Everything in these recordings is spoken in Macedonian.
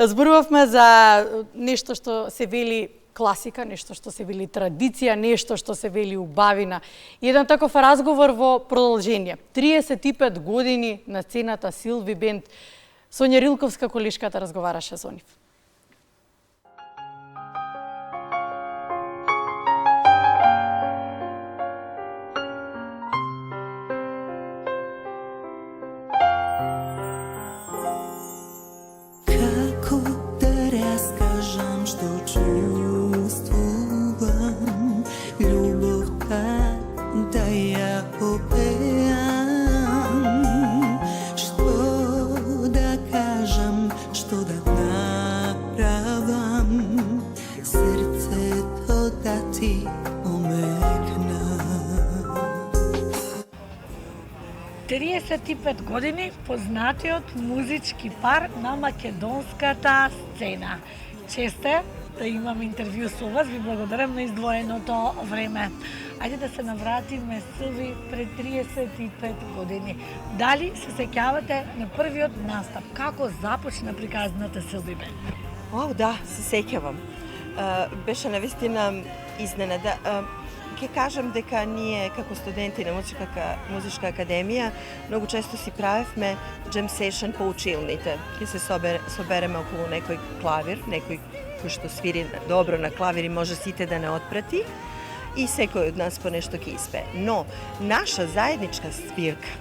Зборувавме за нешто што се вели класика, нешто што се вели традиција, нешто што се вели убавина. Еден таков разговор во продолжение. 35 години на сцената Силви Бенд. Сонја Рилковска, колешката, разговараше со нив. Пет години познатиот музички пар на македонската сцена. Чест е да имам интервју со вас, ви благодарам на издвоеното време. Ајде да се навратиме, Силви, пред 35 години. Дали се сеќавате на првиот настап? Како започна приказната Силви Бенд? Да, се сеќавам. Беше навистина изненада. Ке кажам дека ние како студенти на Музичка академија многу често си правевме jam session по училните. Ке се собереме околу некој клавир, некој кој што свири добро на клавир и може сите да не отпрати и секој од нас по нешто ке испее. Но наша заедничка свирка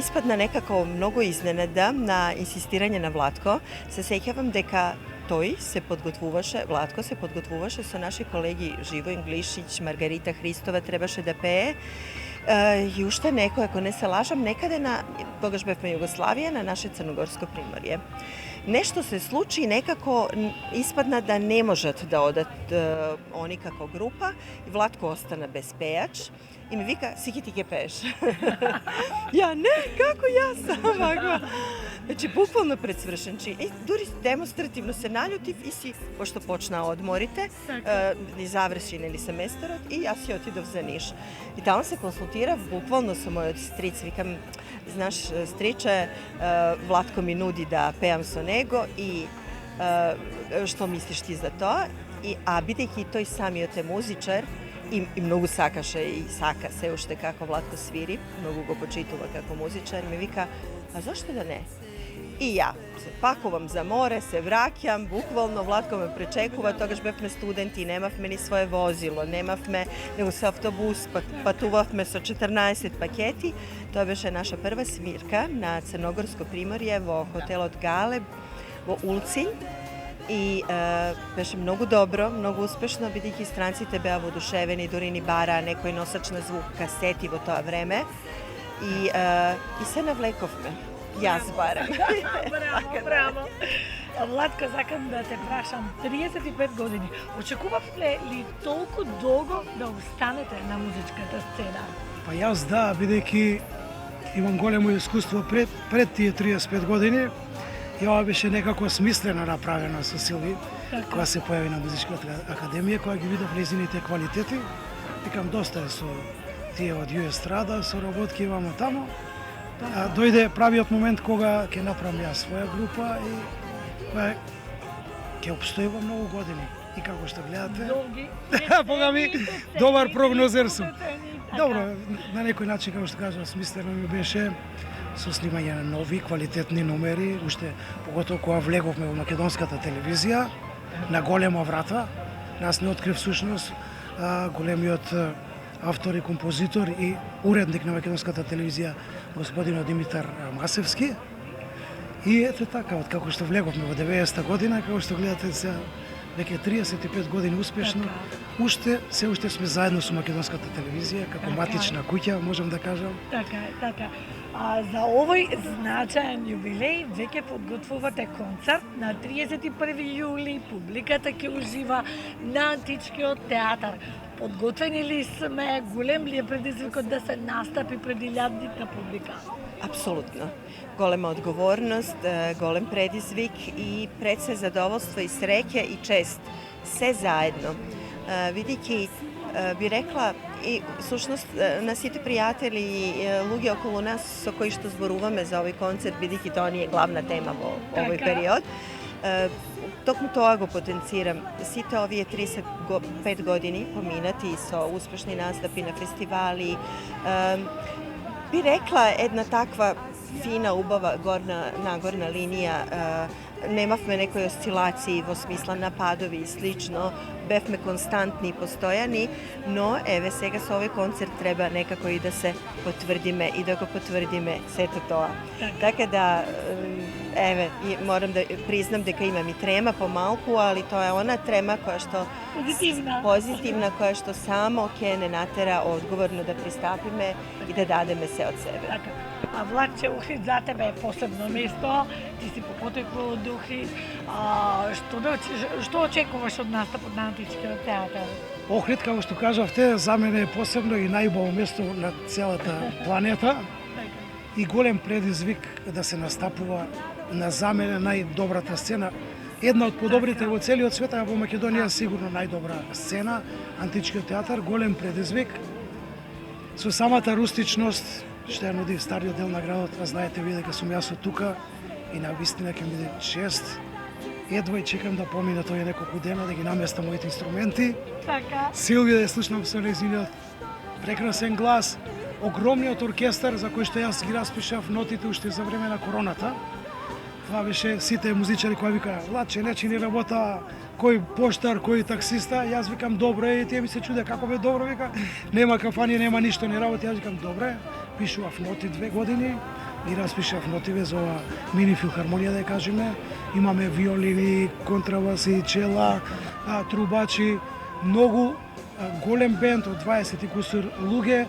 испадна некако многу изненада на инсистирање на Владко. Се сеќавам дека тој се подготвуваше, Владко се подготвуваше со наши колеги Живој Глишич, Маргарита Христова требаше да пее. И уште некој, ако не се лажам, некаде тогаш бевме Југославија, на наше Црногорско приморје. Нешто се случи и некако испадна да не можат да одат они како група и Владко остана без пејач. И ми вика, Сики, ти ке пееш. Ја, не, како јас сама. Значи, буквално пред свршенчи. И дури демонстративно се наљутив и си, пошто почна одморите, и заврши семестерот, и јас си отидов за Ниш. И таму се консултирав буквално со мојот стриц. Викам, знаш, стриче, Владко ми нуди да пеам со него и што мислиш ти за тоа? А бидејќи тој самиот е музичар, и многу сакаше и сака се уште како Владко свири, многу го почитува како музичар, ми вика, а зашто да не? И ја се пакувам за море, се враќам, буквално Владко ме пречекува, тогаш бевме студенти, немавме ни свое возило, немавме него со автобус, патувавме со 14 пакети. Тоа беше наша прва свирка на Црногорско приморје во хотелот Галеб во Улцин. И беше многу добро, многу успешно, бидејќи странците беа воодушевени, дури ни бара некој носач на звук, касети во тоа време. И се навлековме. Јас барам. Браво. Владко, сакам да те прашам, 35 години, очекувавте ли толку долго да останете на музичката сцена? Па јас да, бидејќи имам големо искуство пред тие 35 години. И ова беше некако смислено направено со Силви, кога се појави на Музичката академија, кога ги видов незините квалитети. Викам, доста е со тие од Јуестрада, со работки вамо тамо. Дојде правиот момент кога ќе направам јас своја група и која ќе обстојува многу години. И како што гледате, Бога ми, добар прогнозер сум. Добро, на некој начин, како што кажам, смислено ми беше со снимање на нови, квалитетни номери, уште поготово кога влеговме во македонската телевизија, на голема врата. Нас не открив всушност големиот автор и композитор и уредник на македонската телевизија, господинот Димитар Масевски. И ете така, од како што влеговме во 90-та година, како што гледате сега, веќе 35 години успешно, се уште сме заедно со македонската телевизија, како матична куќа, можам да кажам. Така. За овој значаен јубилеј веќе подготвувате концерт на 31 јули, публиката ќе ужива на Античкиот театар. Подготвени ли сме, голем ли е предизвикот да се настапи пред илјаднитна публика? Апсолутно. Голема одговорност, голем предизвик и пред се задоволство и среќа и чест. Се заедно. Видејќи, би рекла, и всушност на сите пријатели и луѓе околу нас со кои што зборуваме за овој концерт, бидејќи тоа ни е главна тема во овој период, токму тоа го потенцирам. Сите овие 35 години поминати со успешни настапи на фестивали, би рекла една таква фина, убава нагорна линија, немавме некои осцилации во смисла нападови и слично, бевме константни и постојани, но еве сега со овој концерт треба некако и да се потврдиме и да го потврдиме сето тоа. Така да, еве, морам да признам дека имам и трема помалку, али тоа е она трема која што позитивна, која што само ќе не натера одговорно да пристапиме и да дадеме се од себе. А Владче, Охрид за тебе е посебно место, ти си по потекло од Охрид. Што очекуваш од настапот на Античкиот театар? Охрид, како што кажавте, за мене е посебно и најубаво место на целата планета и голем предизвик да се настапува на за мене најдобрата сцена. Една од подобрите во целиот свет, а во Македонија сигурно најдобра сцена, Античкиот театар, голем предизвик со самата рустичност што ја нуди стариот дел на градот. А знаете ви дека сум јас од тука и на вистина ќе ми биде чест. Едва и чекам да помине тој неколку дена да ги наместам моите инструменти. Така. Силвија да слушнам со нејзиниот прекрасен глас, огромниот оркестар за кој што јас ги распишав нотите уште за време на короната. Това беше сите музичари кои вика Владче, не чини работа, кој поштар, кој таксиста, јас викам добре и тие ми се чуде како бе добро, вика нема кафани, нема ништо не работи, јас викам добре, пишував ноти 2 години и распишав нотиве за ова мини филхармонија да ја кажеме, имаме виолини, контрабаси, чела, трубачи, многу голем бенд од 20 и кусур луѓе,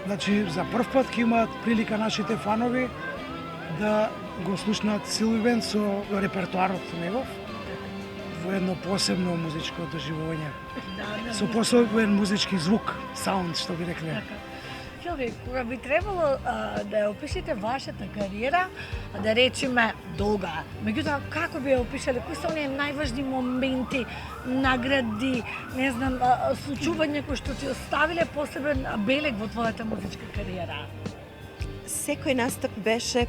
значи за прв пат ќе имаат прилика нашите фанови да го слушнат Силви бенд со репертоарот негов во едно посебно музичко доживување. Со посебен музички звук, саунд, што би рекле. Силви, кога би требало да ја опишете вашата кариера, да речеме долга, меѓутоа како би ја опишале, кои се оние најважни моменти, награди, не знам, случувања кои што ти оставиле посебен белег во твојата музичка кариера? Секој настап беше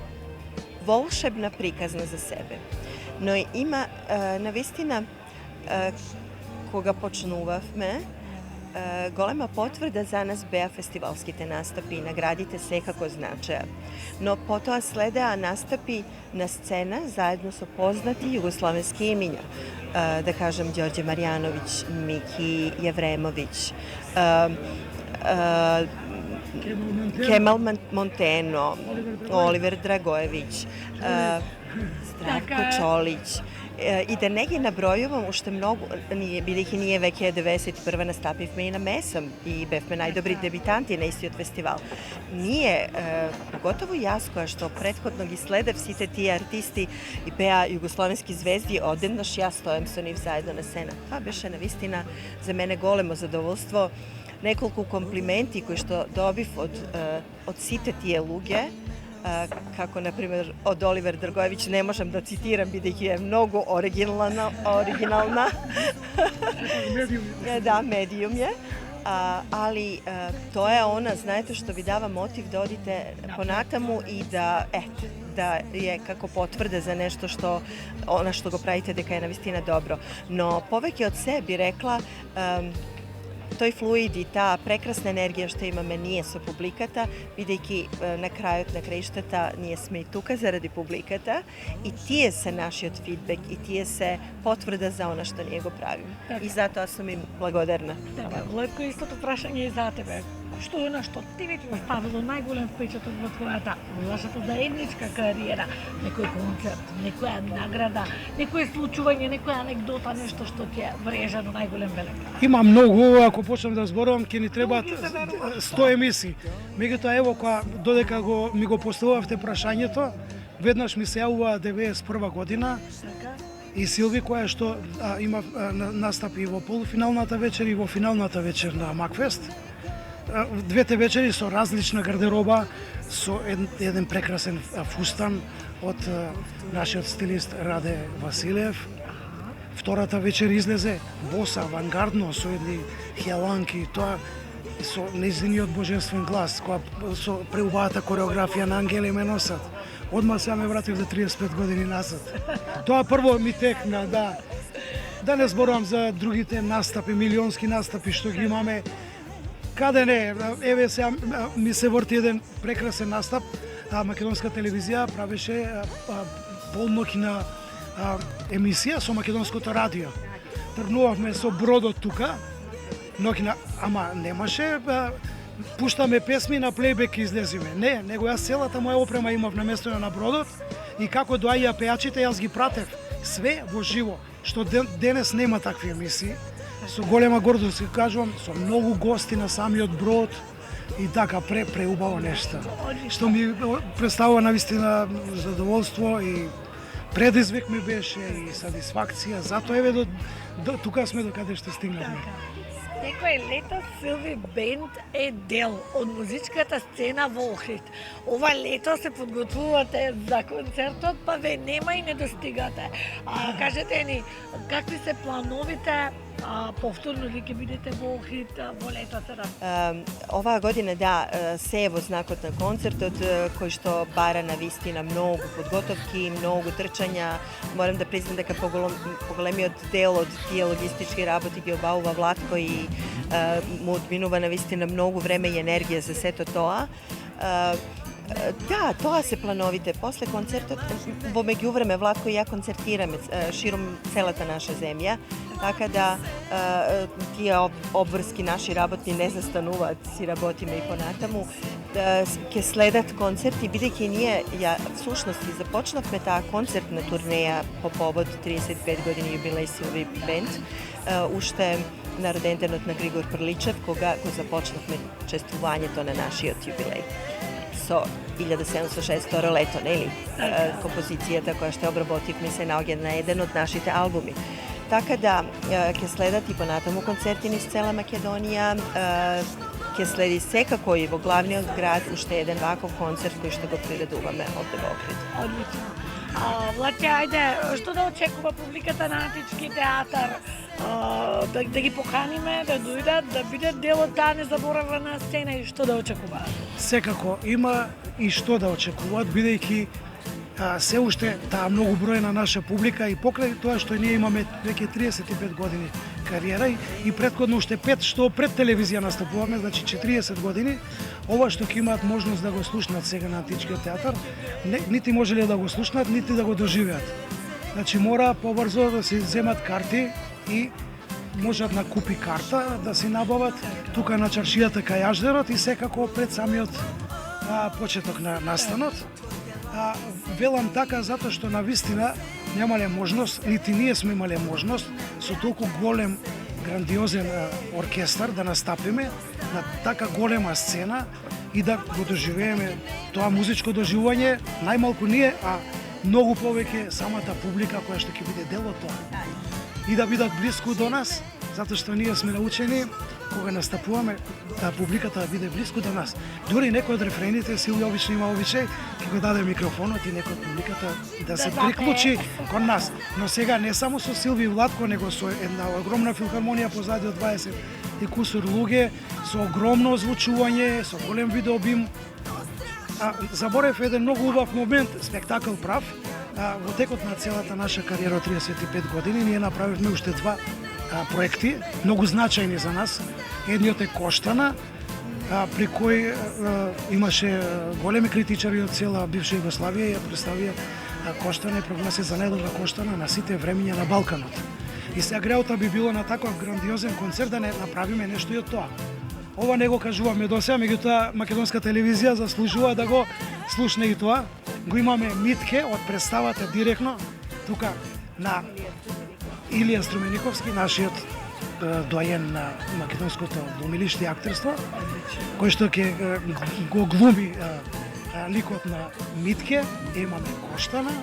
волшебна приказна за себе. Но има, навистина, кога почнувавме, голема потврда за нас беа фестивалските настапи, наградите секако значеа. Но потоа следеа настапи на сцена заедно со познати југословенски имиња. Да кажем Ѓорѓе Марјановиќ, Мики Јевремовиќ, Кемал Монтено, Оливер Драгоевиќ, Здравко Чолиć, и да не ги набројувам уште многу, бидејќи ние веќе 91 настапивме и на Месам и бевме најдобри дебитанти на истиот фестивал. Ние, поготово јас која што претходно ги следев сите тие артисти и беа југословенски звезди, одеднаш јас стоем со нив заедно на сцена. Това беше навистина за мене големо задоволство. Неколку комплименти кои што добив од сите тие луѓе, како например од Оливер Драгоевиќ, не можам да цитирам бидејќи е многу оригинална. Да, медиум е. Али тоа е она, знаете, што ви дава мотив да одите понатаму и да е како потврда за нешто што она што го правите дека е навистина добро. Но повеќе од се би рекла тој флуид и таа прекрасна енергија што имаме ние со публиката, бидејќи на крајот на краиштата ние сме и тука заради публиката и тие се нашиот фидбек и тие се потврда за она што ние го правиме. И затоа сум им благодарна. Така, Влетко, истото прашање и за тебе. Што е што ти веќе оставило најголем впечаток во твојата, вашата заедничка кариера? Некој концерт, некоја награда, некој случување, некоја анегдота, нешто што ти е врежано најголем белег? Има многу, ако почнам да зборувам, ќе ни требаат 100 емисии. Меѓутоа, ево, кога додека ми го поставувавте прашањето, веднаш ми се јавува 91 година и Силви, која што има настапи во полуфиналната вечер и во финалната вечер на Макфест. Двете вечери со различна гардероба, со еден прекрасен фустан од нашиот стилист Раде Василев. Втората вечер излезе боса, авангардно, со едни хеланки, тоа со нејзиниот божествен глас, која со преубавата кореографија на Ангеле ме носат. Одма сега ме вратив за 35 години назад. Тоа прво ми текна, да. Да не зборувам за другите настапи, милионски настапи што ги имаме. Каде не, еве сега ми се врти еден прекрасен настап, македонска телевизија правеше полноќна емисија со македонското радио. Тргнувавме со бродот тука, ноќна, ама немаше, пуштаме песми на плейбек излезиме. Не, него јас целата моја опрема имав наместено на бродот и како доаѓа пејачите, јас ги пратев све во живо, што денес нема такви емисии. Со голема гордост ќе кажувам, со многу гости на самиот брод и така преубаво нешто. Што ми представува навистина задоволство и предизвик ми беше и сатисфакција. Затоа еве до тука сме до каде што стигнавме. Некој лето Силви Бенд е дел од музичката сцена во Охрид. Ова лето се подготвувате за концертот, па ве нема и не достигате. Кажете ни, какви се плановите? Повторно ли ќе бидете во Охрид во летото? Оваа година, да, се е во знакот на концертот, кој што бара навистина многу подготовки, многу трчања. Морам да признам дека поголемиот дел од тие логистички работи ги обавува Владко и му одминува навистина многу време и енергија за сето тоа. Да, тоа се плановите. После концертот, во меѓувреме, Владко и ја концертираме широм целата наша земја, така да тие обврски наши работни не застануваат, си работиме и понатаму. Ќе следат концерти, бидејќи ние всушност и започнавме таа концертна турнеја по повод 35 години јубилеј Силви Бенд, уште на роденденот на Григор Прличев, кога го започнавме чествувањето на нашиот јубилеј со 1762 лето, нели? Композицијата која што обработивме се наоѓа на еден од нашите албуми. Така да ќе следат и понатаму концерти низ цела Македонија, ќе следи секако и во главниот град уште еден ваков концерт кој што го приредуваме овде во Охрид. Одлично. Владке, ајде, што да очекува публиката на Антички театар? Да ги поканиме, да дојдат, да бидат дел од таа незаборавана сцена и што да очекуваат? Секако има и што да очекуваат, бидејќи се уште таа многу бројна наша публика и покрај тоа што ние имаме веќе 35 години кариера и претходно уште 5 што пред телевизија настапуваме, значи 40 години, ова што ќе имаат можност да го слушнат сега на Античкиот театар, нити можеле да го слушнат, нити да го доживеат. Значи мора побрзо да се земат карти и можат на купи карта да си набават тука на чаршијата кај Аждерот и секако пред самиот почеток на настанот. Велам така затоа што навистина немале можност, нити ние сме имале можност со толку голем, грандиозен оркестар да настапиме на така голема сцена и да го доживееме тоа музичко доживување, најмалку ние, а многу повеќе самата публика која што ќе биде дел од тоа. И да бидат блиску до нас, затоа што ние сме научени кога настапуваме, да публиката да биде блиску до нас. Дури некој од рефрените Силвија обично има обичај, ќе го даде микрофонот и некој од публиката да се приклучи кон нас. Но сега не само со Силви и Владко, него со една огромна филхармонија позади од 20 и кусур луѓе, со огромно озвучување, со голем видеообим. Заборев еден многу убав момент, спектакл прав. Во текот на целата наша кариера од 35 години ние направивме уште два проекти, многу значајни за нас. Едниот е Коштана, при кој имаше големи критичари од цела бивша Југославија, ја представија Коштана и прогласи за најдобра Коштана на сите времиња на Балканот. И сега греота би било на таков грандиозен концерт да не направиме нешто и од тоа. Ова не го кажуваме до сега, меѓутоа македонска телевизија заслужува да го слушне и тоа. Го имаме Митке од представата директно тука на Илија Струмениковски, нашиот доаен на македонското глумилиште и актерство, кој што ќе го глуми ликот на Митке. Имаме Коштана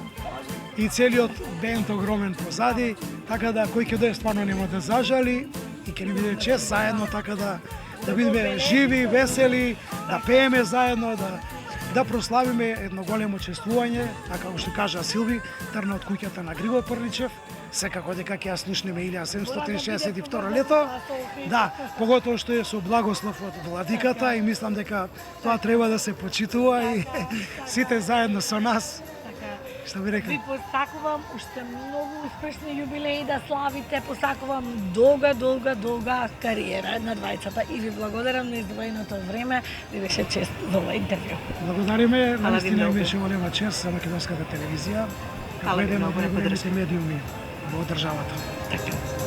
и целиот бенд огромен позади, така да кој ќе дое стварно нема да зажали и ќе ни биде чест заедно така да бидеме живи, весели, да пееме заедно, да да прославиме едно големо чествување, а како што кажа Силви, трна од куќата на Григор Прличев, секако дека ќе ја слушнеме 1762 лето. Да, поготово што е со благослов од владиката и мислам дека тоа треба да се почитува и сите заедно со нас. Што би рекла? Ви посакувам уште многу успешни јубилеи да славите, посакувам долга кариера на двајцата и ви благодарам на издвоеното време, ви беше чест за ова интервју. Благодариме, наистина ми беше голема чест за македонската телевизија, како еден од најголемите медиуми во државата. Така.